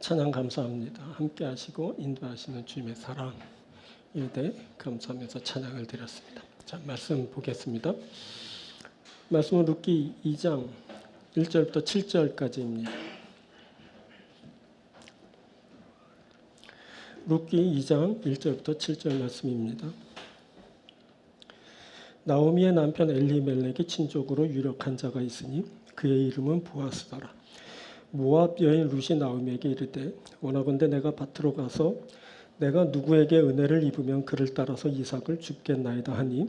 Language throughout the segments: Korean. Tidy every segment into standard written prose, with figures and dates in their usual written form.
찬양 감사합니다. 함께 하시고 인도하시는 주님의 사랑에 대해 감사하면서 찬양을 드렸습니다. 자, 말씀 보겠습니다. 말씀은 룻기 2장 1절부터 7절까지입니다. 룻기 2장 1절부터 7절 말씀입니다. 나오미의 남편 엘리멜렉의 친족으로 유력한 자가 있으니 그의 이름은 보아스더라. 모압 여인 룻이 나오미에게 이르되 원하건대 내가 밭으로 가서 내가 누구에게 은혜를 입으면 그를 따라서 이삭을 줍겠나이다 하니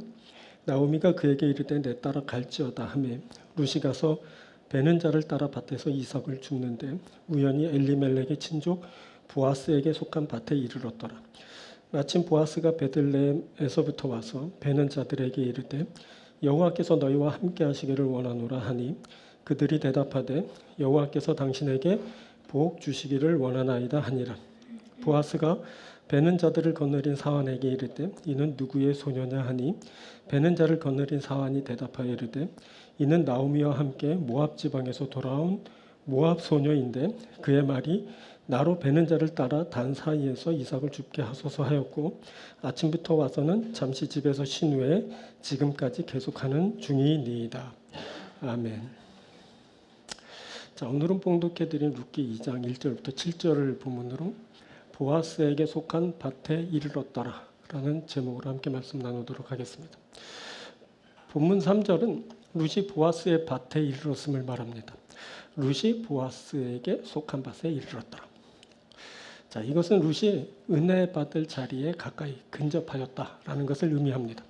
나오미가 그에게 이르되 내 따라 갈지어다 하매 룻이 가서 베는 자를 따라 밭에서 이삭을 줍는데 우연히 엘리멜렉의 친족 보아스에게 속한 밭에 이르렀더라. 마침 보아스가 베들레헴에서부터 와서 베는 자들에게 이르되 여호와께서 너희와 함께 하시기를 원하노라 하니 그들이 대답하되 여호와께서 당신에게 복 주시기를 원하나이다 하니라. 보아스가 베는 자들을 거느린 사환에게 이르되 이는 누구의 소녀냐 하니 베는 자를 거느린 사환이 대답하여 이르되 이는 나오미와 함께 모압 지방에서 돌아온 모압 소녀인데 그의 말이 나로 베는 자를 따라 단 사이에서 이삭을 줍게 하소서 하였고 아침부터 와서는 잠시 집에서 쉰 후에 지금까지 계속하는 중이니이다. 아멘. 자, 오늘은 봉독해드린 룻기 2장 1절부터 7절을 본문으로 보아스에게 속한 밭에 이르렀더라 라는 제목으로 함께 말씀 나누도록 하겠습니다. 본문 3절은 룻이 보아스의 밭에 이르렀음을 말합니다. 룻이 보아스에게 속한 밭에 이르렀더라. 자, 이것은 룻이 은혜 받을 자리에 가까이 근접하였다라는 것을 의미합니다.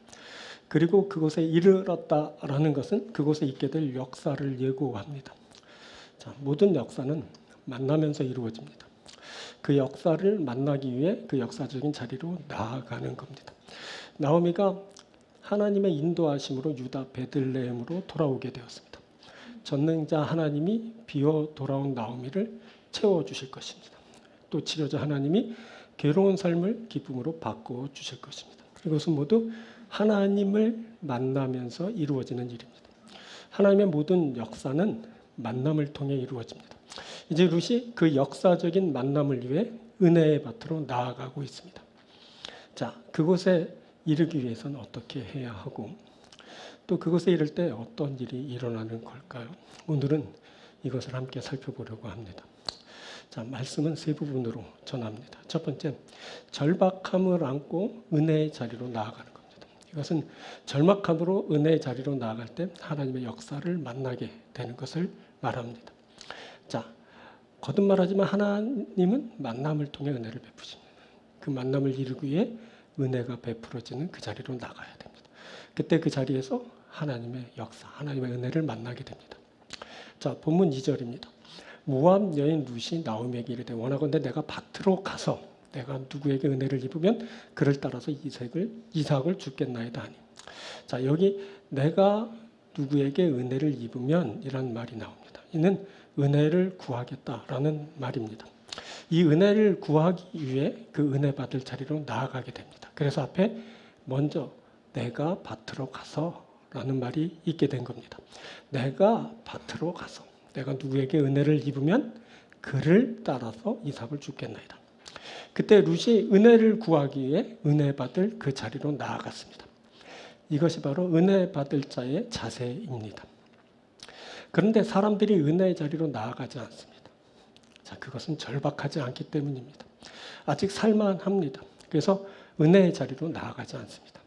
그리고 그곳에 이르렀다라는 것은 그곳에 있게 될 역사를 예고합니다. 자, 모든 역사는 만나면서 이루어집니다. 그 역사를 만나기 위해 그 역사적인 자리로 나아가는 겁니다. 나오미가 하나님의 인도하심으로 유다 베들레헴으로 돌아오게 되었습니다. 전능자 하나님이 비어 돌아온 나오미를 채워주실 것입니다. 또 치료자 하나님이 괴로운 삶을 기쁨으로 바꿔 주실 것입니다. 이것은 모두 하나님을 만나면서 이루어지는 일입니다. 하나님의 모든 역사는 만남을 통해 이루어집니다. 이제 룻이 그 역사적인 만남을 위해 은혜의 밭으로 나아가고 있습니다. 자, 그곳에 이르기 위해서는 어떻게 해야 하고 또 그곳에 이를 때 어떤 일이 일어나는 걸까요? 오늘은 이것을 함께 살펴보려고 합니다. 자, 말씀은 세 부분으로 전합니다. 첫 번째, 절박함을 안고 은혜의 자리로 나아가는 겁니다. 이것은 절박함으로 은혜의 자리로 나아갈 때 하나님의 역사를 만나게 되는 것을 말합니다. 자, 거듭 말하지만 하나님은 만남을 통해 은혜를 베푸십니다. 그 만남을 이루기 위해 은혜가 베풀어지는 그 자리로 나가야 됩니다. 그때 그 자리에서 하나님의 역사, 하나님의 은혜를 만나게 됩니다. 자, 본문 2절입니다. 모압 여인 룻이 나오미에게 이르되 원하건대 내가 밭으로 가서 내가 누구에게 은혜를 입으면 그를 따라서 이삭을 줍겠나이다 하니. 자, 여기 내가 누구에게 은혜를 입으면 이란 말이 나옵니다. 이는 은혜를 구하겠다라는 말입니다. 이 은혜를 구하기 위해 그 은혜 받을 자리로 나아가게 됩니다. 그래서 앞에 먼저 내가 밭으로 가서 라는 말이 있게 된 겁니다. 내가 밭으로 가서 내가 누구에게 은혜를 입으면 그를 따라서 이삭을 줍겠나이다. 그때 룻이 은혜를 구하기 위해 은혜 받을 그 자리로 나아갔습니다. 이것이 바로 은혜 받을 자의 자세입니다. 그런데 사람들이 은혜의 자리로 나아가지 않습니다. 자, 그것은 절박하지 않기 때문입니다. 아직 살만합니다. 그래서 은혜의 자리로 나아가지 않습니다.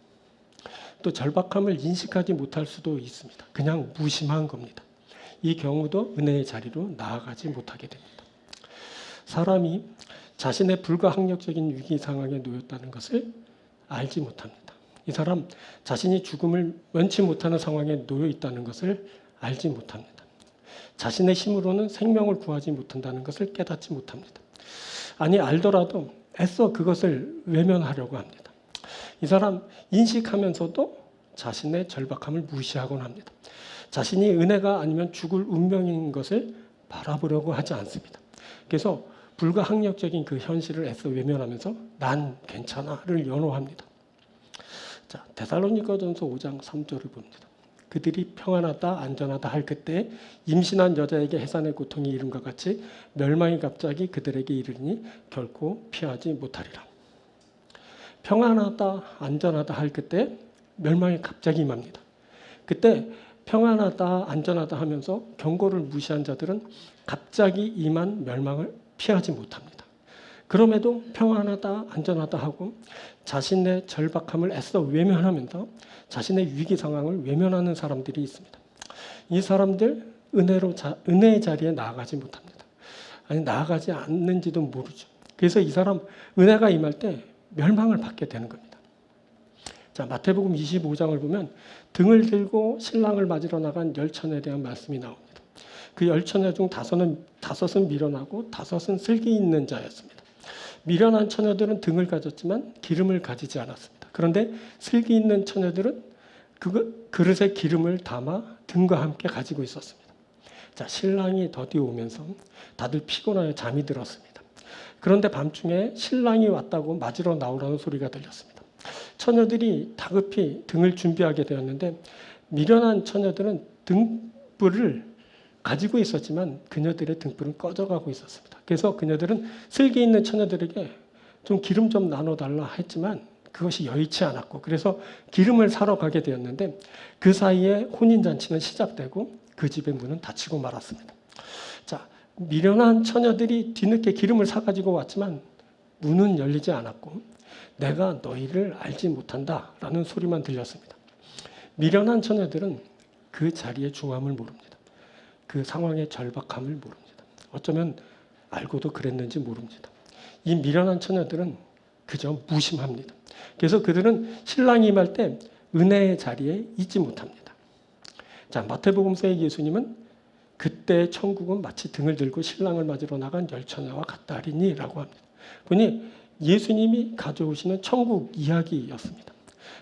또 절박함을 인식하지 못할 수도 있습니다. 그냥 무심한 겁니다. 이 경우도 은혜의 자리로 나아가지 못하게 됩니다. 사람이 자신의 불가항력적인 위기 상황에 놓였다는 것을 알지 못합니다. 이 사람 자신이 죽음을 면치 못하는 상황에 놓여 있다는 것을 알지 못합니다. 자신의 힘으로는 생명을 구하지 못한다는 것을 깨닫지 못합니다. 아니, 알더라도 애써 그것을 외면하려고 합니다. 이 사람 인식하면서도 자신의 절박함을 무시하곤 합니다. 자신이 은혜가 아니면 죽을 운명인 것을 바라보려고 하지 않습니다. 그래서 불가항력적인 그 현실을 애써 외면하면서 난 괜찮아를 연호합니다. 자, 데살로니가전서 5장 3절을 봅니다. 그들이 평안하다 안전하다 할 그때 임신한 여자에게 해산의 고통이 이름과 같이 멸망이 갑자기 그들에게 이르니 결코 피하지 못하리라. 평안하다 안전하다 할 그때 멸망이 갑자기 임합니다. 그때 평안하다 안전하다 하면서 경고를 무시한 자들은 갑자기 임한 멸망을 피하지 못합니다. 그럼에도 평안하다 안전하다 하고 자신의 절박함을 애써 외면하면서 자신의 위기 상황을 외면하는 사람들이 있습니다. 이 사람들 은혜의 자리에 나아가지 못합니다. 아니 나아가지 않는지도 모르죠. 그래서 이 사람 은혜가 임할 때 멸망을 받게 되는 겁니다. 자, 마태복음 25장을 보면 등을 들고 신랑을 맞으러 나간 열처녀에 대한 말씀이 나옵니다. 그 열처녀 중 다섯은 미련하고 다섯은 슬기 있는 자였습니다. 미련한 처녀들은 등을 가졌지만 기름을 가지지 않았습니다. 그런데 슬기 있는 처녀들은 그 그릇에 기름을 담아 등과 함께 가지고 있었습니다. 자, 신랑이 더디 오면서 다들 피곤하여 잠이 들었습니다. 그런데 밤중에 신랑이 왔다고 맞으러 나오라는 소리가 들렸습니다. 처녀들이 다급히 등을 준비하게 되었는데 미련한 처녀들은 등불을 가지고 있었지만 그녀들의 등불은 꺼져가고 있었습니다. 그래서 그녀들은 슬기 있는 처녀들에게 좀 기름 좀 나눠달라 했지만 그것이 여의치 않았고 그래서 기름을 사러 가게 되었는데 그 사이에 혼인잔치는 시작되고 그 집의 문은 닫히고 말았습니다. 자, 미련한 처녀들이 뒤늦게 기름을 사가지고 왔지만 문은 열리지 않았고 내가 너희를 알지 못한다라는 소리만 들렸습니다. 미련한 처녀들은 그 자리의 중함을 모릅니다. 그 상황의 절박함을 모릅니다. 어쩌면 알고도 그랬는지 모릅니다. 이 미련한 처녀들은 그저 무심합니다. 그래서 그들은 신랑이 임할 때 은혜의 자리에 있지 못합니다. 자, 마태복음서의 예수님은 그때 천국은 마치 등을 들고 신랑을 맞으러 나간 열처녀와 같다리니 라고 합니다. 보니 예수님이 가져오시는 천국 이야기였습니다.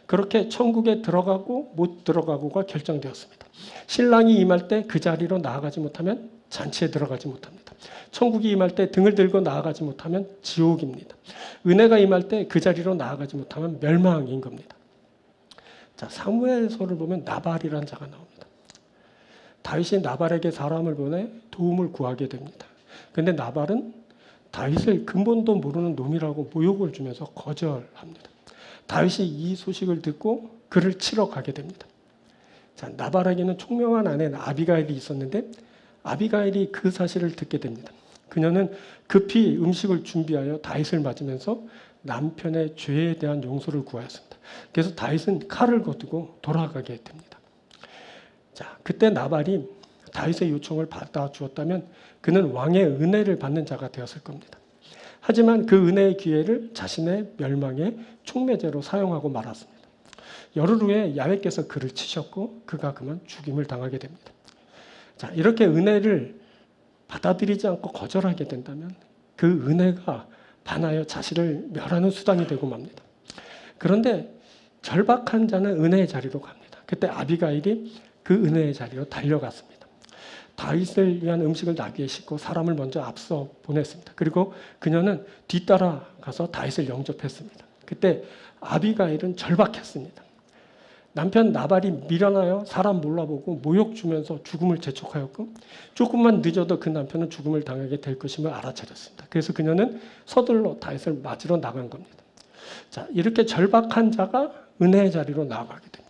그렇게 천국에 들어가고 못 들어가고가 결정되었습니다. 신랑이 임할 때 그 자리로 나아가지 못하면 잔치에 들어가지 못합니다. 천국이 임할 때 등을 들고 나아가지 못하면 지옥입니다. 은혜가 임할 때 그 자리로 나아가지 못하면 멸망인 겁니다. 자, 사무엘서를 보면 나발이라는 자가 나옵니다. 다윗이 나발에게 사람을 보내 도움을 구하게 됩니다. 그런데 나발은 다윗을 근본도 모르는 놈이라고 모욕을 주면서 거절합니다. 다윗이 이 소식을 듣고 그를 치러 가게 됩니다. 자, 나발에게는 총명한 아내 아비가일이 있었는데 아비가일이 그 사실을 듣게 됩니다. 그녀는 급히 음식을 준비하여 다윗을 맞으면서 남편의 죄에 대한 용서를 구하였습니다. 그래서 다윗은 칼을 거두고 돌아가게 됩니다. 자, 그때 나발이 다윗의 요청을 받아주었다면 그는 왕의 은혜를 받는 자가 되었을 겁니다. 하지만 그 은혜의 기회를 자신의 멸망의 촉매제로 사용하고 말았습니다. 열흘 후에 야훼께서 그를 치셨고 그가 그만 죽임을 당하게 됩니다. 자, 이렇게 은혜를 받아들이지 않고 거절하게 된다면 그 은혜가 반하여 자신을 멸하는 수단이 되고 맙니다. 그런데 절박한 자는 은혜의 자리로 갑니다. 그때 아비가일이 그 은혜의 자리로 달려갔습니다. 다윗을 위한 음식을 나귀에 싣고 사람을 먼저 앞서 보냈습니다. 그리고 그녀는 뒤따라 가서 다윗을 영접했습니다. 그때 아비가일은 절박했습니다. 남편 나발이 미련하여 사람 몰라보고 모욕 주면서 죽음을 재촉하였고 조금만 늦어도 그 남편은 죽음을 당하게 될 것임을 알아차렸습니다. 그래서 그녀는 서둘러 다윗을 맞으러 나간 겁니다. 자, 이렇게 절박한 자가 은혜의 자리로 나아가게 됩니다.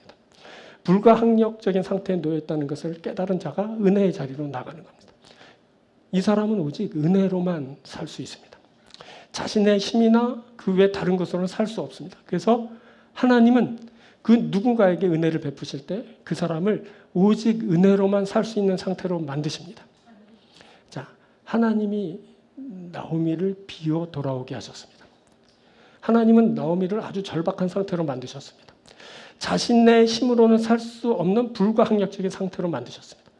불가항력적인 상태에 놓여있다는 것을 깨달은 자가 은혜의 자리로 나가는 겁니다. 이 사람은 오직 은혜로만 살 수 있습니다. 자신의 힘이나 그 외 다른 것으로는 살 수 없습니다. 그래서 하나님은 그 누군가에게 은혜를 베푸실 때 그 사람을 오직 은혜로만 살 수 있는 상태로 만드십니다. 자, 하나님이 나오미를 비워 돌아오게 하셨습니다. 하나님은 나오미를 아주 절박한 상태로 만드셨습니다. 자신의 힘으로는 살 수 없는 불가항력적인 상태로 만드셨습니다.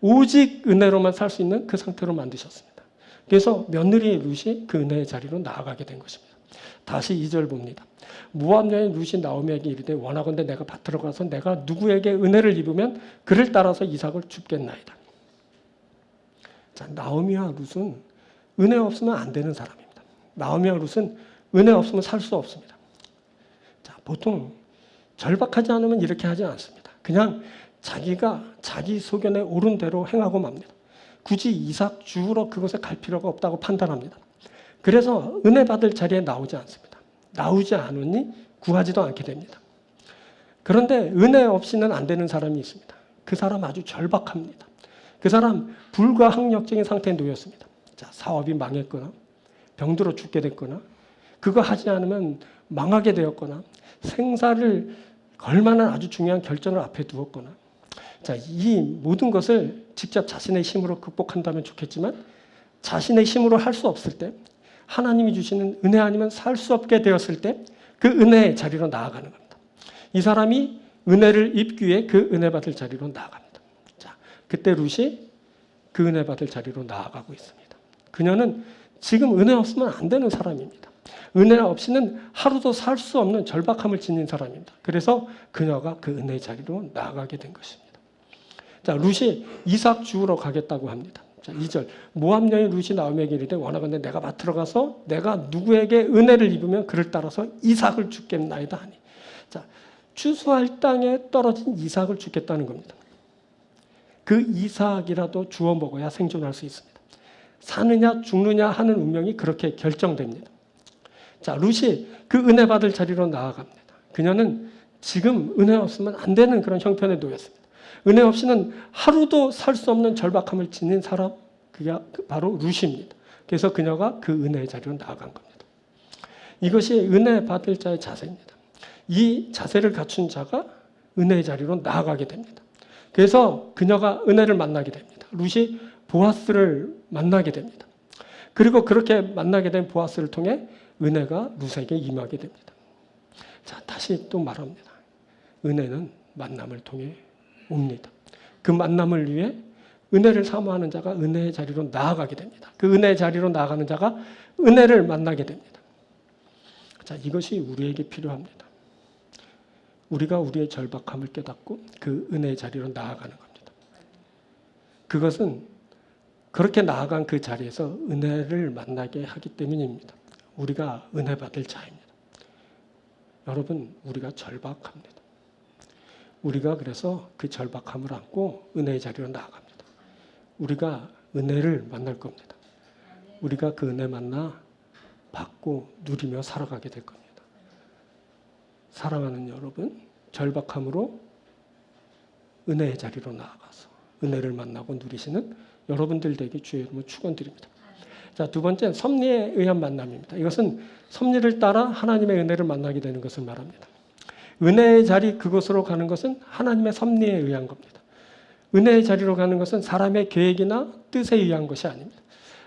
오직 은혜로만 살 수 있는 그 상태로 만드셨습니다. 그래서 며느리의 룻이 그 은혜의 자리로 나아가게 된 것입니다. 다시 2절 봅니다. 모압 여인 룻이 나오미에게 이르되 원하건대 내가 밭으로 가서 내가 누구에게 은혜를 입으면 그를 따라서 이삭을 줍겠나이다. 자, 나오미와 룻은 은혜 없으면 안 되는 사람입니다. 나오미와 룻은 은혜 없으면 살 수 없습니다. 자, 보통 절박하지 않으면 이렇게 하지 않습니다. 그냥 자기가 자기 소견에 옳은 대로 행하고 맙니다. 굳이 이삭 주우러 그곳에 갈 필요가 없다고 판단합니다. 그래서 은혜 받을 자리에 나오지 않습니다. 나오지 않으니 구하지도 않게 됩니다. 그런데 은혜 없이는 안 되는 사람이 있습니다. 그 사람 아주 절박합니다. 그 사람 불가항력적인 상태에 놓였습니다. 자, 사업이 망했거나 병들어 죽게 됐거나 그거 하지 않으면 망하게 되었거나 생사를 걸 만한 아주 중요한 결정을 앞에 두었거나 자, 이 모든 것을 직접 자신의 힘으로 극복한다면 좋겠지만 자신의 힘으로 할 수 없을 때 하나님이 주시는 은혜 아니면 살 수 없게 되었을 때 그 은혜의 자리로 나아가는 겁니다. 이 사람이 은혜를 입기 위해 그 은혜 받을 자리로 나아갑니다. 자, 그때 룻이 그 은혜 받을 자리로 나아가고 있습니다. 그녀는 지금 은혜 없으면 안 되는 사람입니다. 은혜 없이는 하루도 살 수 없는 절박함을 지닌 사람입니다. 그래서 그녀가 그 은혜의 자리로 나아가게 된 것입니다. 자, 룻이 이삭 주우러 가겠다고 합니다. 자, 2절. 모압 여인 룻이 나오미에게 이르되 원하건대 내가 밭으로 가서 내가 누구에게 은혜를 입으면 그를 따라서 이삭을 주겠나이다 하니. 자, 추수할 땅에 떨어진 이삭을 주겠다는 겁니다. 그 이삭이라도 주워 먹어야 생존할 수 있습니다. 사느냐 죽느냐 하는 운명이 그렇게 결정됩니다. 자, 룻이 그 은혜 받을 자리로 나아갑니다. 그녀는 지금 은혜 없으면 안 되는 그런 형편에 놓였습니다. 은혜 없이는 하루도 살 수 없는 절박함을 지닌 사람, 그게 바로 룻입니다. 그래서 그녀가 그 은혜의 자리로 나아간 겁니다. 이것이 은혜 받을 자의 자세입니다. 이 자세를 갖춘 자가 은혜의 자리로 나아가게 됩니다. 그래서 그녀가 은혜를 만나게 됩니다. 룻이 보아스를 만나게 됩니다. 그리고 그렇게 만나게 된 보아스를 통해 은혜가 룻에게 임하게 됩니다. 자, 다시 또 말합니다. 은혜는 만남을 통해 옵니다. 그 만남을 위해 은혜를 사모하는 자가 은혜의 자리로 나아가게 됩니다. 그 은혜의 자리로 나아가는 자가 은혜를 만나게 됩니다. 자, 이것이 우리에게 필요합니다. 우리가 우리의 절박함을 깨닫고 그 은혜의 자리로 나아가는 겁니다. 그것은 그렇게 나아간 그 자리에서 은혜를 만나게 하기 때문입니다. 우리가 은혜 받을 자입니다. 여러분, 우리가 절박합니다. 우리가 그래서 그 절박함을 안고 은혜의 자리로 나아갑니다. 우리가 은혜를 만날 겁니다. 우리가 그 은혜 만나 받고 누리며 살아가게 될 겁니다. 사랑하는 여러분, 절박함으로 은혜의 자리로 나아가서 은혜를 만나고 누리시는 여러분들 되게 주의 이름으로 축원드립니다. 자, 두 번째, 섭리에 의한 만남입니다. 이것은 섭리를 따라 하나님의 은혜를 만나게 되는 것을 말합니다. 은혜의 자리 그곳으로 가는 것은 하나님의 섭리에 의한 겁니다. 은혜의 자리로 가는 것은 사람의 계획이나 뜻에 의한 것이 아닙니다.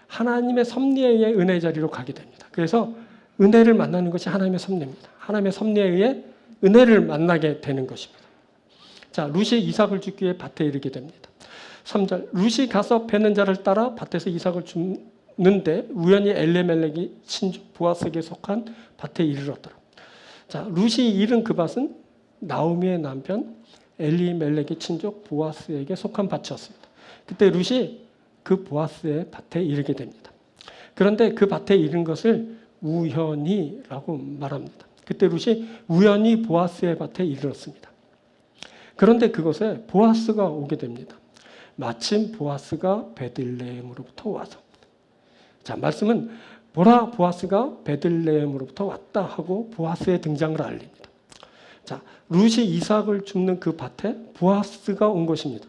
하나님의 섭리에 의해 은혜의 자리로 가게 됩니다. 그래서 은혜를 만나는 것이 하나님의 섭리입니다. 하나님의 섭리에 의해 은혜를 만나게 되는 것입니다. 자, 룻이 이삭을 주기 위해 밭에 이르게 됩니다. 3절. 룻이 가서 베는 자를 따라 밭에서 이삭을 줍는데 우연히 엘리멜렉이 친족 보아스에게 속한 밭에 이르렀더라. 자, 룻이 이른 그 밭은 나오미의 남편 엘리멜렉의 친족 보아스에게 속한 밭이었습니다. 그때 룻이 그 보아스의 밭에 이르게 됩니다. 그런데 그 밭에 이른 것을 우연히라고 말합니다. 그때 룻이 우연히 보아스의 밭에 이르렀습니다. 그런데 그곳에 보아스가 오게 됩니다. 마침 보아스가 베들레헴으로부터 와서. 자, 말씀은 보라, 보아스가 베들레헴으로부터 왔다 하고 보아스의 등장을 알립니다. 자, 룻이 이삭을 줍는 그 밭에 보아스가 온 것입니다.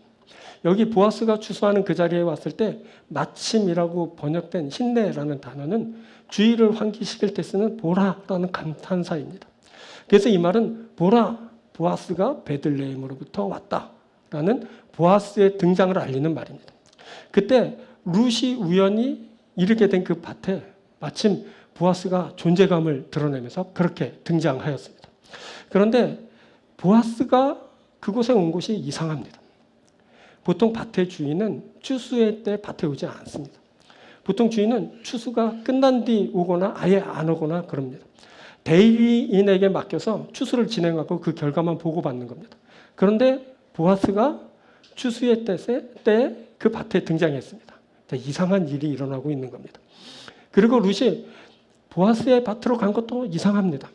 여기 보아스가 추수하는 그 자리에 왔을 때 마침이라고 번역된 힌내라는 단어는 주의를 환기시킬 때 쓰는 보라라는 감탄사입니다. 그래서 이 말은 보라, 보아스가 베들레헴으로부터 왔다라는 보아스의 등장을 알리는 말입니다. 그때 룻이 우연히 이르게 된 그 밭에 마침 보아스가 존재감을 드러내면서 그렇게 등장하였습니다. 그런데 보아스가 그곳에 온 곳이 이상합니다. 보통 밭의 주인은 추수의 때 밭에 오지 않습니다. 보통 주인은 추수가 끝난 뒤 오거나 아예 안 오거나 그럽니다. 대리인에게 맡겨서 추수를 진행하고 그 결과만 보고받는 겁니다. 그런데 보아스가 추수의 때 그 밭에 등장했습니다. 이상한 일이 일어나고 있는 겁니다. 그리고 룻이 보아스의 밭으로 간 것도 이상합니다.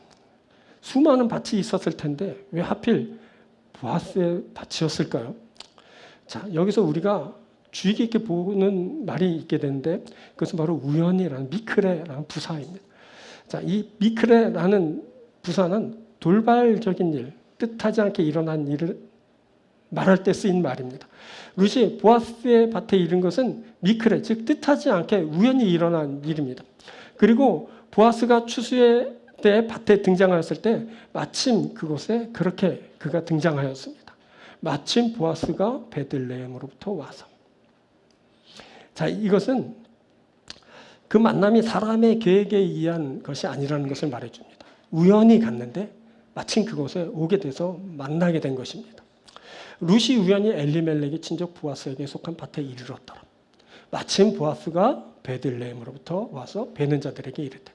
수많은 밭이 있었을 텐데 왜 하필 보아스의 밭이었을까요? 자, 여기서 우리가 주의 깊게 보는 말이 있게 되는데 그것은 바로 우연이라는 미크레라는 부사입니다. 자, 이 미크레라는 부사는 돌발적인 일, 뜻하지 않게 일어난 일을 말할 때 쓰인 말입니다. 룻이 보아스의 밭에 이른 것은 미크레, 즉 뜻하지 않게 우연히 일어난 일입니다. 그리고 보아스가 추수의 때 밭에 등장하였을 때 마침 그곳에 그렇게 그가 등장하였습니다. 마침 보아스가 베들레헴으로부터 와서. 자, 이것은 그 만남이 사람의 계획에 의한 것이 아니라는 것을 말해줍니다. 우연히 갔는데 마침 그곳에 오게 돼서 만나게 된 것입니다. 룻이 우연히 엘리멜렉의 친족 보아스에게 속한 밭에 이르렀더라. 마침 보아스가 베들레헴으로부터 와서 베는 자들에게 이르되.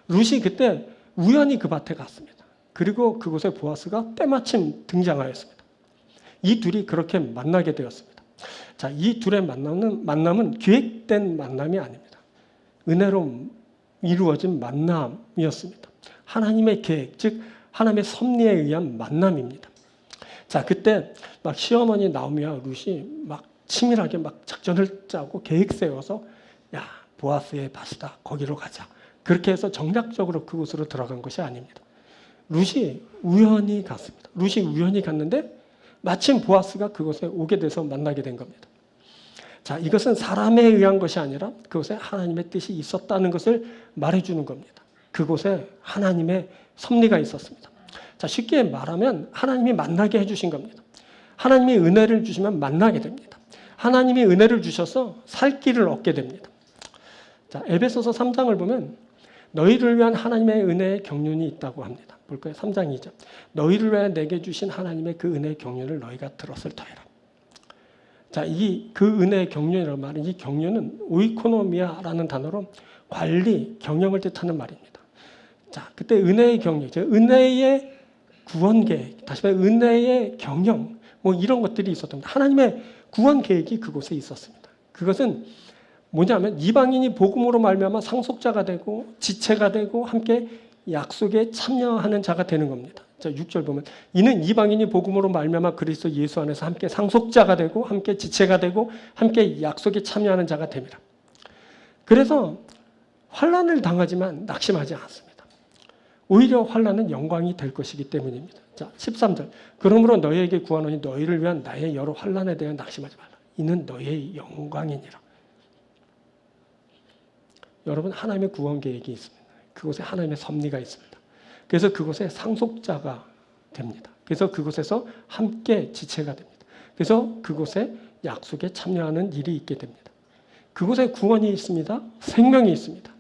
룻이 그때 우연히 그 밭에 갔습니다. 그리고 그곳에 보아스가 때마침 등장하였습니다. 이 둘이 그렇게 만나게 되었습니다. 자, 이 둘의 만남은 기획된 만남이 아닙니다. 은혜로 이루어진 만남이었습니다. 하나님의 계획, 즉 하나님의 섭리에 의한 만남입니다. 자, 그때 막 시어머니 나오미와 룻이 막 치밀하게 막 작전을 짜고 계획 세워서 야, 보아스의 밭이다. 거기로 가자. 그렇게 해서 정략적으로 그곳으로 들어간 것이 아닙니다. 룻이 우연히 갔습니다. 룻이 우연히 갔는데 마침 보아스가 그곳에 오게 돼서 만나게 된 겁니다. 자, 이것은 사람에 의한 것이 아니라 그곳에 하나님의 뜻이 있었다는 것을 말해주는 겁니다. 그곳에 하나님의 섭리가 있었습니다. 자, 쉽게 말하면 하나님이 만나게 해주신 겁니다. 하나님이 은혜를 주시면 만나게 됩니다. 하나님이 은혜를 주셔서 살 길을 얻게 됩니다. 자, 에베소서 3장을 보면 너희를 위한 하나님의 은혜의 경륜이 있다고 합니다. 볼까요? 3장 2절. 너희를 위해 내게 주신 하나님의 그 은혜의 경륜을 너희가 들었을 터이라. 자, 그 은혜의 경륜이라는 말은 이 경륜은 오이코노미아라는 단어로 관리, 경영을 뜻하는 말입니다. 자, 그때 은혜의 경륜, 은혜의 구원 계획, 다시 말해 은혜의 경영, 뭐 이런 것들이 있었던 겁니다. 하나님의 구원 계획이 그곳에 있었습니다. 그것은 뭐냐면 이방인이 복음으로 말미암아 상속자가 되고 지체가 되고 함께 약속에 참여하는 자가 되는 겁니다. 자, 6절 보면 이는 이방인이 복음으로 말미암아 그리스도 예수 안에서 함께 상속자가 되고 함께 지체가 되고 함께 약속에 참여하는 자가 됩니다. 그래서 환난을 당하지만 낙심하지 않습니다. 오히려 환난은 영광이 될 것이기 때문입니다. 자, 13절. 그러므로 너희에게 구하노니 너희를 위한 나의 여러 환난에 대해 낙심하지 말라. 이는 너희의 영광이니라. 여러분, 하나님의 구원 계획이 있습니다. 그곳에 하나님의 섭리가 있습니다. 그래서 그곳에 상속자가 됩니다. 그래서 그곳에서 함께 지체가 됩니다. 그래서 그곳에 약속에 참여하는 일이 있게 됩니다. 그곳에 구원이 있습니다. 생명이 있습니다.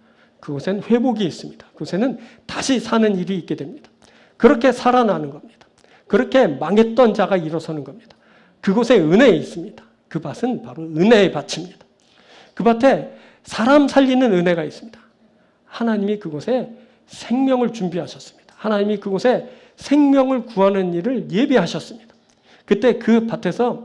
그곳엔 회복이 있습니다. 그곳에는 다시 사는 일이 있게 됩니다. 그렇게 살아나는 겁니다. 그렇게 망했던 자가 일어서는 겁니다. 그곳에 은혜 있습니다. 그 밭은 바로 은혜의 밭입니다. 그 밭에 사람 살리는 은혜가 있습니다. 하나님이 그곳에 생명을 준비하셨습니다. 하나님이 그곳에 생명을 구하는 일을 예비하셨습니다. 그때 그 밭에서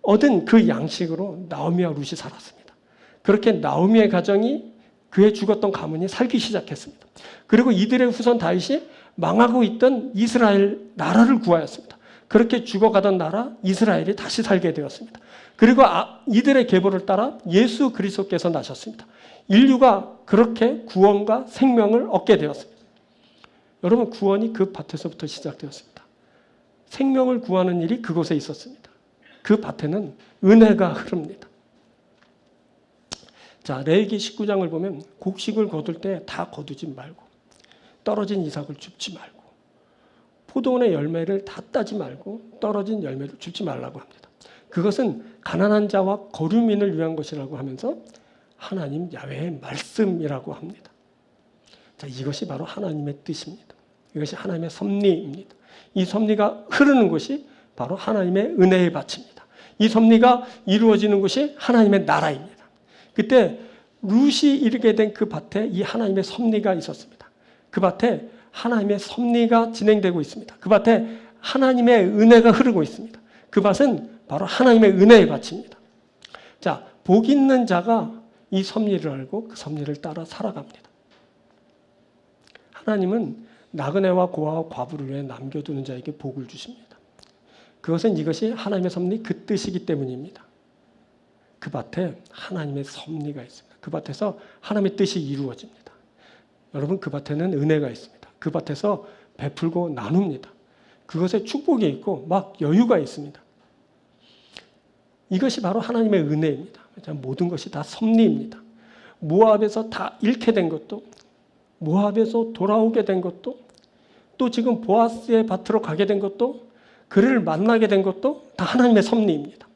얻은 그 양식으로 나오미와 룻이 살았습니다. 그렇게 나오미의 가정이 그의 죽었던 가문이 살기 시작했습니다. 그리고 이들의 후손 다윗이 망하고 있던 이스라엘 나라를 구하였습니다. 그렇게 죽어가던 나라 이스라엘이 다시 살게 되었습니다. 그리고 이들의 계보를 따라 예수 그리스도께서 나셨습니다. 인류가 그렇게 구원과 생명을 얻게 되었습니다. 여러분, 구원이 그 밭에서부터 시작되었습니다. 생명을 구하는 일이 그곳에 있었습니다. 그 밭에는 은혜가 흐릅니다. 자, 레위기 19장을 보면 곡식을 거둘 때 다 거두지 말고 떨어진 이삭을 줍지 말고 포도원의 열매를 다 따지 말고 떨어진 열매를 줍지 말라고 합니다. 그것은 가난한 자와 거류민을 위한 것이라고 하면서 하나님 야훼의 말씀이라고 합니다. 자, 이것이 바로 하나님의 뜻입니다. 이것이 하나님의 섭리입니다. 이 섭리가 흐르는 곳이 바로 하나님의 은혜의 밭입니다. 이 섭리가 이루어지는 곳이 하나님의 나라입니다. 그때 룻이 이르게 된 그 밭에 이 하나님의 섭리가 있었습니다. 그 밭에 하나님의 섭리가 진행되고 있습니다. 그 밭에 하나님의 은혜가 흐르고 있습니다. 그 밭은 바로 하나님의 은혜의 밭입니다. 자, 복 있는 자가 이 섭리를 알고 그 섭리를 따라 살아갑니다. 하나님은 나그네와 고아와 과부를 위해 남겨두는 자에게 복을 주십니다. 그것은 이것이 하나님의 섭리 그 뜻이기 때문입니다. 그 밭에 하나님의 섭리가 있습니다. 그 밭에서 하나님의 뜻이 이루어집니다. 여러분, 그 밭에는 은혜가 있습니다. 그 밭에서 베풀고 나눕니다. 그것에 축복이 있고 막 여유가 있습니다. 이것이 바로 하나님의 은혜입니다. 모든 것이 다 섭리입니다. 모압에서 다 잃게 된 것도, 모압에서 돌아오게 된 것도, 또 지금 보아스의 밭으로 가게 된 것도, 그를 만나게 된 것도 다 하나님의 섭리입니다.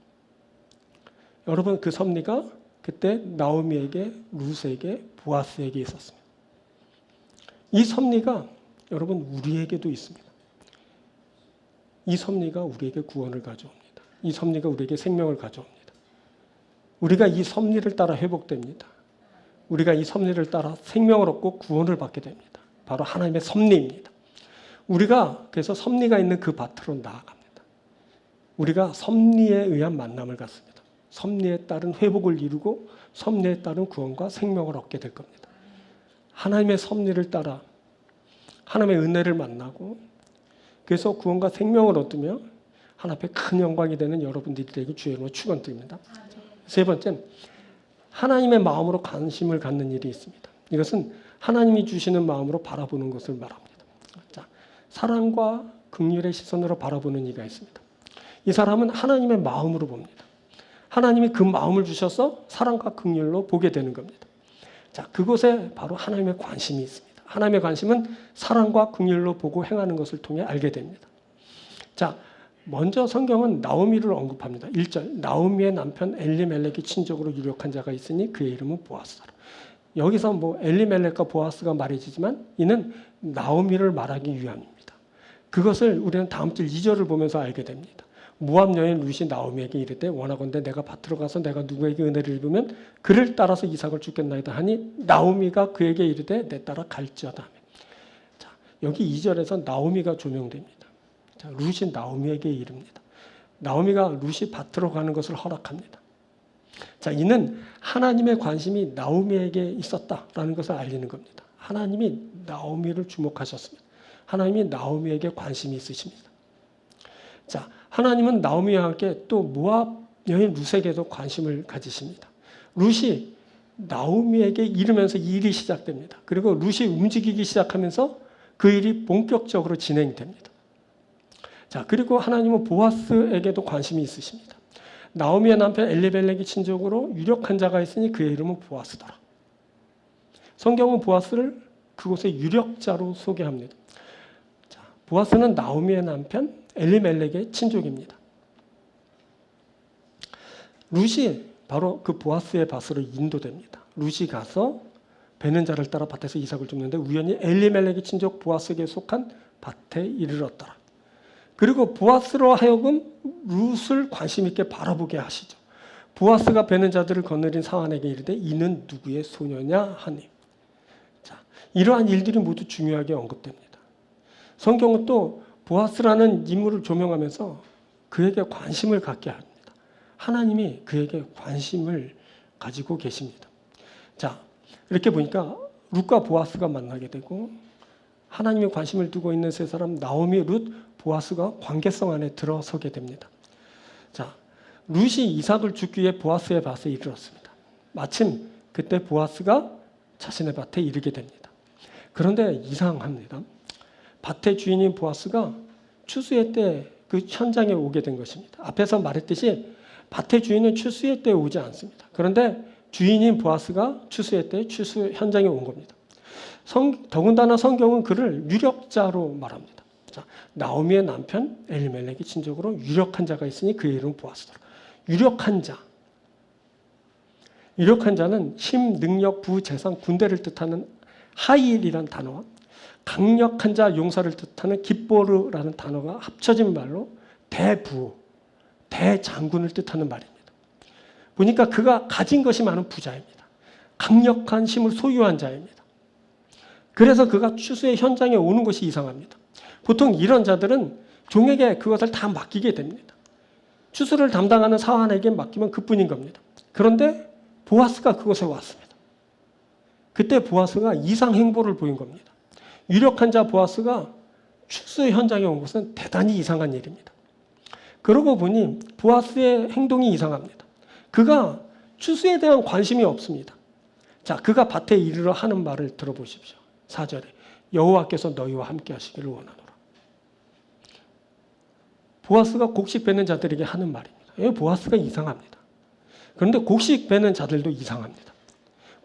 여러분, 그 섭리가 그때 나오미에게, 룻에게, 보아스에게 있었습니다. 이 섭리가 여러분 우리에게도 있습니다. 이 섭리가 우리에게 구원을 가져옵니다. 이 섭리가 우리에게 생명을 가져옵니다. 우리가 이 섭리를 따라 회복됩니다. 우리가 이 섭리를 따라 생명을 얻고 구원을 받게 됩니다. 바로 하나님의 섭리입니다. 우리가 그래서 섭리가 있는 그 밭으로 나아갑니다. 우리가 섭리에 의한 만남을 갖습니다. 섭리에 따른 회복을 이루고 섭리에 따른 구원과 생명을 얻게 될 겁니다. 하나님의 섭리를 따라 하나님의 은혜를 만나고 그래서 구원과 생명을 얻으며 하나님 앞에 큰 영광이 되는 여러분들이 되길 주의 이름으로 축원드립니다. 세 번째는 하나님의 마음으로 관심을 갖는 일이 있습니다. 이것은 하나님이 주시는 마음으로 바라보는 것을 말합니다. 자, 사랑과 긍휼의 시선으로 바라보는 이가 있습니다. 이 사람은 하나님의 마음으로 봅니다. 하나님이 그 마음을 주셔서 사랑과 긍휼로 보게 되는 겁니다. 자, 그곳에 바로 하나님의 관심이 있습니다. 하나님의 관심은 사랑과 긍휼로 보고 행하는 것을 통해 알게 됩니다. 자, 먼저 성경은 나오미를 언급합니다. 1절, 나오미의 남편 엘리멜렉이 친족으로 유력한 자가 있으니 그의 이름은 보아스라. 여기서 엘리멜렉과 보아스가 말해지지만 이는 나오미를 말하기 위함입니다. 그것을 우리는 다음 절 2절을 보면서 알게 됩니다. 모압 여인 룻이 나오미에게 이르되 원하건대 내가 밭으로 가서 내가 누구에게 은혜를 입으면 그를 따라서 이삭을 주겠나이다 하니 나오미가 그에게 이르되 내 따라 갈지어다. 자, 여기 2절에서 나오미가 조명됩니다. 자, 룻이 나오미에게 이릅니다. 나오미가 룻이 밭으로 가는 것을 허락합니다. 자, 이는 하나님의 관심이 나오미에게 있었다라는 것을 알리는 겁니다. 하나님이 나오미를 주목하셨습니다. 하나님이 나오미에게 관심이 있으십니다. 자, 하나님은 나오미와 함께 또 모압 여인 룻에게도 관심을 가지십니다. 룻이 나오미에게 이르면서 이 일이 시작됩니다. 그리고 룻이 움직이기 시작하면서 그 일이 본격적으로 진행됩니다. 자, 그리고 하나님은 보아스에게도 관심이 있으십니다. 나오미의 남편 엘리멜렉이 친족으로 유력한 자가 있으니 그의 이름은 보아스더라. 성경은 보아스를 그곳의 유력자로 소개합니다. 자, 보아스는 나오미의 남편 엘리멜렉의 친족입니다. 룻이 바로 그 보아스의 밭으로 인도됩니다. 룻이 가서 베는 자를 따라 밭에서 이삭을 줍는데 우연히 엘리멜렉의 친족 보아스에게 속한 밭에 이르렀더라. 그리고 보아스로 하여금 룻을 관심 있게 바라보게 하시죠. 보아스가 베는 자들을 거느린 사환에게 이르되 이는 누구의 소녀냐 하니. 자, 이러한 일들이 모두 중요하게 언급됩니다. 성경은 또 보아스라는 인물을 조명하면서 그에게 관심을 갖게 합니다. 하나님이 그에게 관심을 가지고 계십니다. 자, 이렇게 보니까 룻과 보아스가 만나게 되고 하나님의 관심을 두고 있는 세 사람 나오미, 룻, 보아스가 관계성 안에 들어서게 됩니다. 자, 룻이 이삭을 주기 위해 보아스의 밭에 이르렀습니다. 마침 그때 보아스가 자신의 밭에 이르게 됩니다. 그런데 이상합니다. 밭의 주인인 보아스가 추수의 때 그 현장에 오게 된 것입니다. 앞에서 말했듯이 밭의 주인은 추수의 때에 오지 않습니다. 그런데 주인인 보아스가 추수의 때 추수 현장에 온 겁니다. 더군다나 성경은 그를 유력자로 말합니다. 자, 나오미의 남편 엘리멜렉이 친족으로 유력한 자가 있으니 그의 이름은 보아스더라. 유력한 자. 유력한 자는 힘, 능력, 부, 재산, 군대를 뜻하는 하일이란 단어와 강력한 자, 용사를 뜻하는 깁보르라는 단어가 합쳐진 말로 대부, 대장군을 뜻하는 말입니다. 보니까 그가 가진 것이 많은 부자입니다. 강력한 힘을 소유한 자입니다. 그래서 그가 추수의 현장에 오는 것이 이상합니다. 보통 이런 자들은 종에게 그것을 다 맡기게 됩니다. 추수를 담당하는 사환에게 맡기면 그뿐인 겁니다. 그런데 보아스가 그곳에 왔습니다. 그때 보아스가 이상 행보를 보인 겁니다. 유력한 자 보아스가 추수 현장에 온 것은 대단히 이상한 일입니다. 그러고 보니 보아스의 행동이 이상합니다. 그가 추수에 대한 관심이 없습니다. 자, 그가 밭에 이르러 하는 말을 들어보십시오. 4절에 여호와께서 너희와 함께 하시기를 원하노라. 보아스가 곡식 베는 자들에게 하는 말입니다. 보아스가 이상합니다. 그런데 곡식 베는 자들도 이상합니다.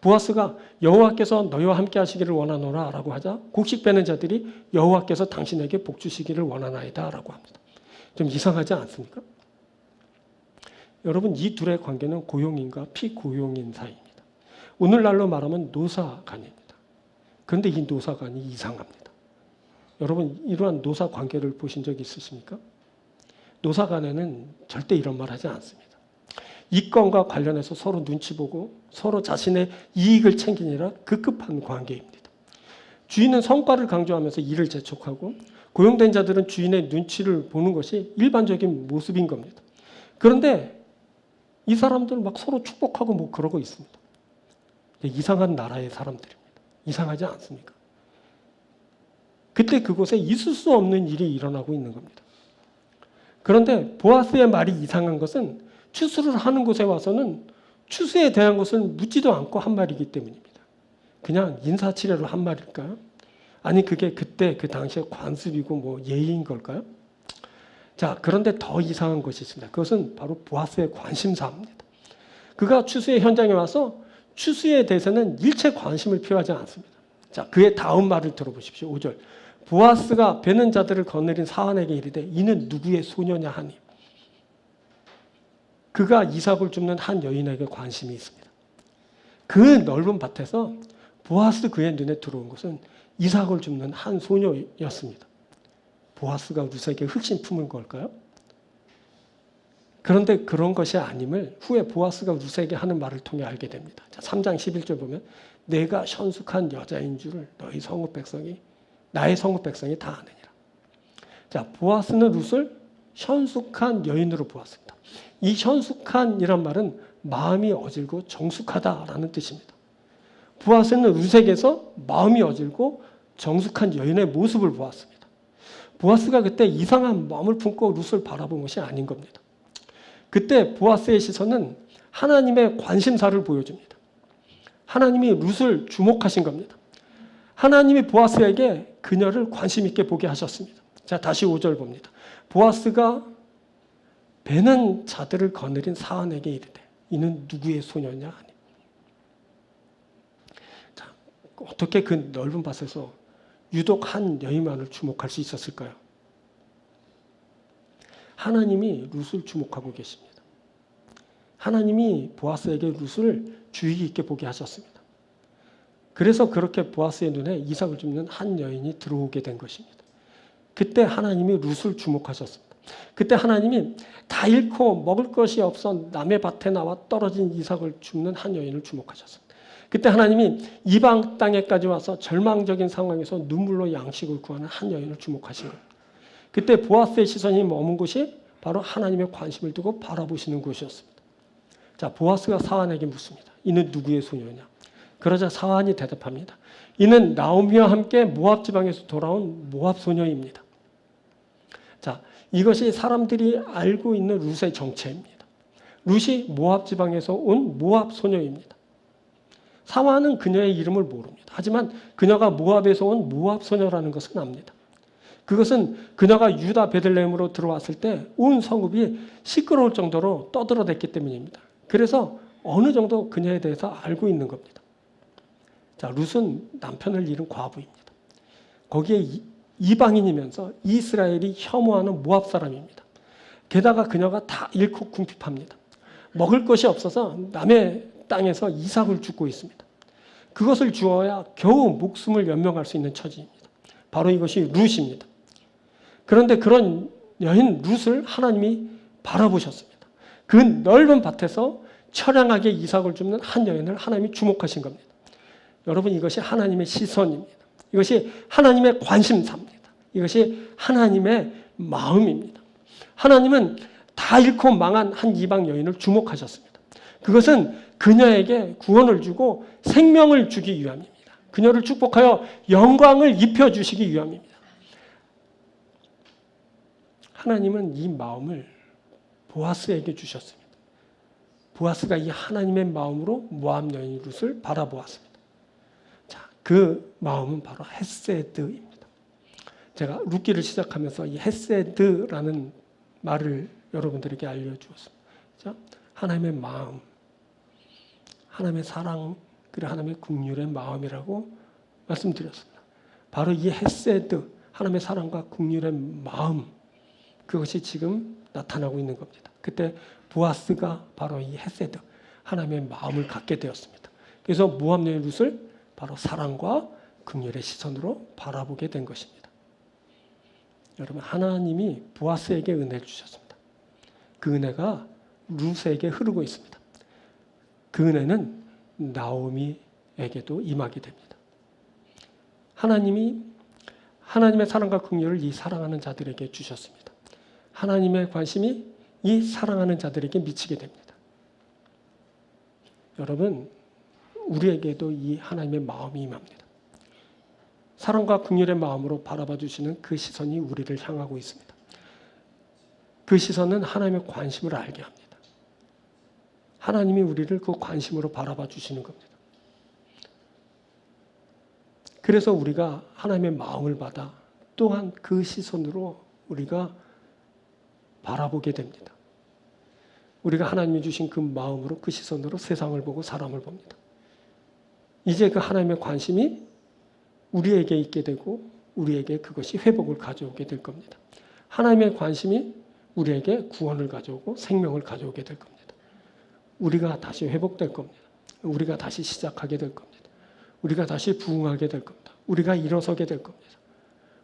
보아스가 여호와께서 너희와 함께 하시기를 원하노라 라고 하자 곡식 베는 자들이 여호와께서 당신에게 복 주시기를 원하나이다 라고 합니다. 좀 이상하지 않습니까? 여러분, 이 둘의 관계는 고용인과 피고용인 사이입니다. 오늘날로 말하면 노사간입니다. 그런데 이 노사간이 이상합니다. 여러분, 이러한 노사 관계를 보신 적 있으십니까? 노사간에는 절대 이런 말 하지 않습니다. 이권과 관련해서 서로 눈치 보고 서로 자신의 이익을 챙기느라 급급한 관계입니다. 주인은 성과를 강조하면서 일을 재촉하고 고용된 자들은 주인의 눈치를 보는 것이 일반적인 모습인 겁니다. 그런데 이 사람들은 막 서로 축복하고 뭐 그러고 있습니다. 이상한 나라의 사람들입니다. 이상하지 않습니까? 그때 그곳에 있을 수 없는 일이 일어나고 있는 겁니다. 그런데 보아스의 말이 이상한 것은 추수를 하는 곳에 와서는 추수에 대한 것을 묻지도 않고 한 말이기 때문입니다. 그냥 인사치레로 한 말일까요? 아니, 그게 그때 그 당시에 관습이고 뭐 예의인 걸까요? 자, 그런데 더 이상한 것이 있습니다. 그것은 바로 보아스의 관심사입니다. 그가 추수의 현장에 와서 추수에 대해서는 일체 관심을 표하지 않습니다. 자, 그의 다음 말을 들어보십시오. 5절. 보아스가 베는 자들을 거느린 사환에게 이르되 이는 누구의 소녀냐 하니. 그가 이삭을 줍는 한 여인에게 관심이 있습니다. 그 넓은 밭에서 보아스 그의 눈에 들어온 것은 이삭을 줍는 한 소녀였습니다. 보아스가 룻에게 흑심 품은 걸까요? 그런데 그런 것이 아님을 후에 보아스가 룻에게 하는 말을 통해 알게 됩니다. 자, 3장 11절 보면 내가 현숙한 여자인 줄을 너희 성읍 백성이 나의 성읍 백성이 다 아느니라. 자, 보아스는 룻을 현숙한 여인으로 보았습니다. 이 현숙한이란 말은 마음이 어질고 정숙하다라는 뜻입니다. 보아스는 룻에게서 마음이 어질고 정숙한 여인의 모습을 보았습니다. 보아스가 그때 이상한 마음을 품고 룻을 바라본 것이 아닌 겁니다. 그때 보아스의 시선은 하나님의 관심사를 보여줍니다. 하나님이 룻을 주목하신 겁니다. 하나님이 보아스에게 그녀를 관심 있게 보게 하셨습니다. 자, 다시 5절 봅니다. 보아스가 베는 자들을 거느린 사환에게 이르되 이는 누구의 소녀냐 하니. 자, 어떻게 그 넓은 밭에서 유독 한 여인만을 주목할 수 있었을까요? 하나님이 룻을 주목하고 계십니다. 하나님이 보아스에게 룻을 주의 깊게 보게 하셨습니다. 그래서 그렇게 보아스의 눈에 이삭을 줍는 한 여인이 들어오게 된 것입니다. 그때 하나님이 룻을 주목하셨습니다. 그때 하나님이 다 잃고 먹을 것이 없어 남의 밭에 나와 떨어진 이삭을 줍는 한 여인을 주목하셨습니다. 그때 하나님이 이방 땅에까지 와서 절망적인 상황에서 눈물로 양식을 구하는 한 여인을 주목하신 겁니다. 그때 보아스의 시선이 머문 곳이 바로 하나님의 관심을 두고 바라보시는 곳이었습니다. 자, 보아스가 사환에게 묻습니다. 이는 누구의 소녀냐? 그러자 사환이 대답합니다. 이는 나오미와 함께 모압 지방에서 돌아온 모압 소녀입니다. 자, 이것이 사람들이 알고 있는 룻의 정체입니다. 룻이 모압 지방에서 온 모압 소녀입니다. 사환은 그녀의 이름을 모릅니다. 하지만 그녀가 모압에서 온 모압 소녀라는 것은 압니다. 그것은 그녀가 유다 베들레헴으로 들어왔을 때 온 성읍이 시끄러울 정도로 떠들어댔기 때문입니다. 그래서 어느 정도 그녀에 대해서 알고 있는 겁니다. 자, 룻은 남편을 잃은 과부입니다. 거기에 이방인이면서 이스라엘이 혐오하는 모압 사람입니다. 게다가 그녀가 다 잃고 궁핍합니다. 먹을 것이 없어서 남의 땅에서 이삭을 줍고 있습니다. 그것을 주어야 겨우 목숨을 연명할 수 있는 처지입니다. 바로 이것이 룻입니다. 그런데 그런 여인 룻을 하나님이 바라보셨습니다. 그 넓은 밭에서 처량하게 이삭을 줍는 한 여인을 하나님이 주목하신 겁니다. 여러분, 이것이 하나님의 시선입니다. 이것이 하나님의 관심사입니다. 이것이 하나님의 마음입니다. 하나님은 다 잃고 망한 한 이방 여인을 주목하셨습니다. 그것은 그녀에게 구원을 주고 생명을 주기 위함입니다. 그녀를 축복하여 영광을 입혀주시기 위함입니다. 하나님은 이 마음을 보아스에게 주셨습니다. 보아스가 이 하나님의 마음으로 모압 여인 룻을 바라보았습니다. 자, 그 마음은 바로 헤세드입니다. 제가 룻기를 시작하면서 이 헤세드라는 말을 여러분들에게 알려주었습니다. 자, 하나님의 마음, 하나님의 사랑, 그리고 하나님의 긍휼의 마음이라고 말씀드렸습니다. 바로 이 헤세드, 하나님의 사랑과 긍휼의 마음, 그것이 지금 나타나고 있는 겁니다. 그때 보아스가 바로 이 헤세드, 하나님의 마음을 갖게 되었습니다. 그래서 모압 여인 룻을 바로 사랑과 긍휼의 시선으로 바라보게 된 것입니다. 여러분, 하나님이 보아스에게 은혜를 주셨습니다. 그 은혜가 룻에게 흐르고 있습니다. 그 은혜는 나오미에게도 임하게 됩니다. 하나님이 하나님의 사랑과 긍휼을 이 사랑하는 자들에게 주셨습니다. 하나님의 관심이 이 사랑하는 자들에게 미치게 됩니다. 여러분, 우리에게도 이 하나님의 마음이 임합니다. 사랑과 긍휼의 마음으로 바라봐 주시는 그 시선이 우리를 향하고 있습니다. 그 시선은 하나님의 관심을 알게 합니다. 하나님이 우리를 그 관심으로 바라봐 주시는 겁니다. 그래서 우리가 하나님의 마음을 받아 또한 그 시선으로 우리가 바라보게 됩니다. 우리가 하나님이 주신 그 마음으로, 그 시선으로 세상을 보고 사람을 봅니다. 이제 그 하나님의 관심이 우리에게 있게 되고 우리에게 그것이 회복을 가져오게 될 겁니다. 하나님의 관심이 우리에게 구원을 가져오고 생명을 가져오게 될 겁니다. 우리가 다시 회복될 겁니다. 우리가 다시 시작하게 될 겁니다. 우리가 다시 부흥하게 될 겁니다. 우리가 일어서게 될 겁니다.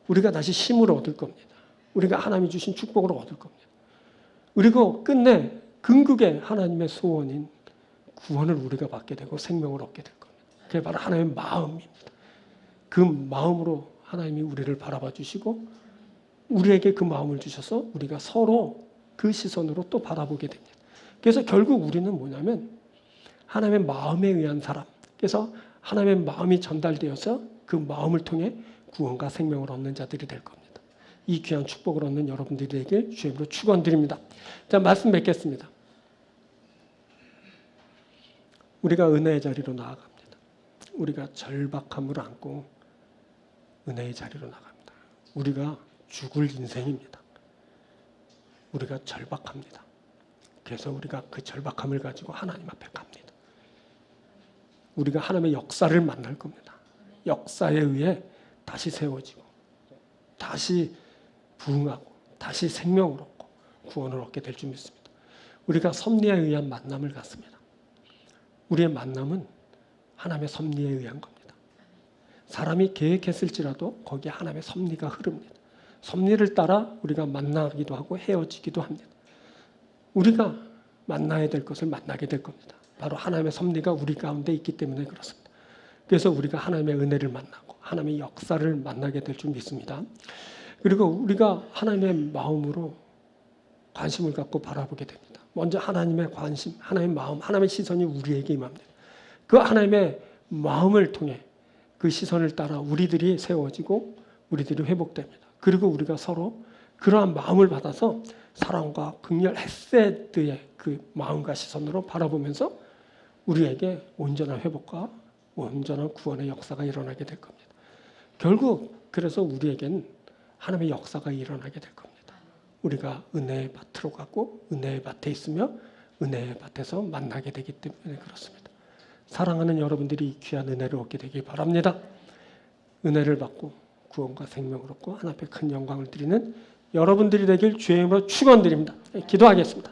우리가 다시 힘을 얻을 겁니다. 우리가 하나님이 주신 축복을 얻을 겁니다. 그리고 끝내 궁극의 하나님의 소원인 구원을 우리가 받게 되고 생명을 얻게 될 겁니다. 그게 바로 하나님의 마음입니다. 그 마음으로 하나님이 우리를 바라봐 주시고 우리에게 그 마음을 주셔서 우리가 서로 그 시선으로 또 바라보게 됩니다. 그래서 결국 우리는 뭐냐면 하나님의 마음에 의한 사람, 그래서 하나님의 마음이 전달되어서 그 마음을 통해 구원과 생명을 얻는 자들이 될 겁니다. 이 귀한 축복을 얻는 여러분들이 되길 주님으로 축원드립니다. 자, 말씀 맺겠습니다. 우리가 은혜의 자리로 나아갑니다. 우리가 절박함을 안고 은혜의 자리로 나갑니다. 우리가 죽을 인생입니다. 우리가 절박합니다. 그래서 우리가 그 절박함을 가지고 하나님 앞에 갑니다. 우리가 하나님의 역사를 만날 겁니다. 역사에 의해 다시 세워지고 다시 부흥하고 다시 생명을 얻고 구원을 얻게 될 줄 믿습니다. 우리가 섭리에 의한 만남을 갖습니다. 우리의 만남은 하나님의 섭리에 의한 겁니다. 사람이 계획했을지라도 거기에 하나님의 섭리가 흐릅니다. 섭리를 따라 우리가 만나기도 하고 헤어지기도 합니다. 우리가 만나야 될 것을 만나게 될 겁니다. 바로 하나님의 섭리가 우리 가운데 있기 때문에 그렇습니다. 그래서 우리가 하나님의 은혜를 만나고 하나님의 역사를 만나게 될 줄 믿습니다. 그리고 우리가 하나님의 마음으로 관심을 갖고 바라보게 됩니다. 먼저 하나님의 관심, 하나님의 마음, 하나님의 시선이 우리에게 임합니다. 그 하나님의 마음을 통해 그 시선을 따라 우리들이 세워지고 우리들이 회복됩니다. 그리고 우리가 서로 그러한 마음을 받아서 사랑과 긍휼, 헤세드의 그 마음과 시선으로 바라보면서 우리에게 온전한 회복과 온전한 구원의 역사가 일어나게 될 겁니다. 결국 그래서 우리에겐 하나님의 역사가 일어나게 될 겁니다. 우리가 은혜의 밭으로 가고 은혜의 밭에 있으며 은혜의 밭에서 만나게 되기 때문에 그렇습니다. 사랑하는 여러분들이 이 귀한 은혜를 얻게 되길 바랍니다. 은혜를 받고 구원과 생명을 얻고 하나님 앞에 큰 영광을 드리는 여러분들이 되길 주의 이름으로 축원드립니다. 기도하겠습니다.